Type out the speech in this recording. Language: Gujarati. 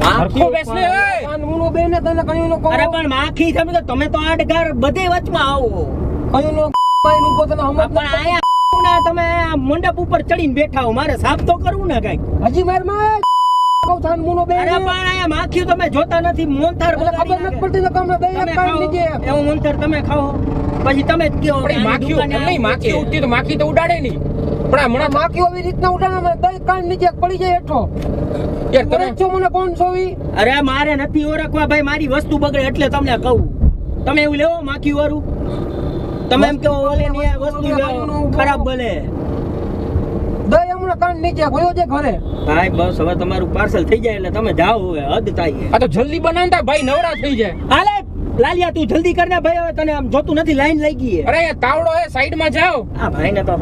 હરખો બેસને ઓય કાનૂનો બેને તને કયું નો અરે પણ માખી તમે તો આડગાર બધે વચમાં આવો કયું નો નું ઉભો તને સમજ પણ આયા ના તમે મંડપ ઉપર ચડીને બેઠા હો મારે સાફ તો કરવું ને કઈક હજી માર માં કહું કાનૂનો બે અરે પણ આયા માખી તમે જોતા નથી મોનથાર ખબર નથી પડતી તો કમને બે એક કાન લીજે એવું મોનથાર તમે ખાઓ પછી તમે જ કયો પણ માખી નહીં માખી ઉડતી તો માખી તો ઉડાડે નહીં પણ હમણાં માખી આવી રીતના ઉડાડે બે કાન નીચે પડી જાય હેઠો યાર તમે છો મને કોણ છોવી અરે મારે નથી ઓળખવા ભાઈ મારી વસ્તુ બગડે એટલે તમને કહું તમે એવું લેવો માખી વાળું તમે એમ કહો ઓલે ની આ વસ્તુ ખરાબ બોલે દઈ હમણાં કાન નીચે ગયો છે ઘરે ભાઈ બસ હવે તમારું પાર્સલ થઈ જાય એટલે તમે જાઓ હવે હદ થાય આ તો જલ્દી બનાવતા ભાઈ નવરા થઈ જાય હાલે લાલિયા તું જલ્દી કર ને ભાઈ હવે તને આમ જોતું નથી લાઈન લાગી ગઈ અરે યાર તાવડો હે સાઈડ માં જાઓ આ ભાઈ ને તો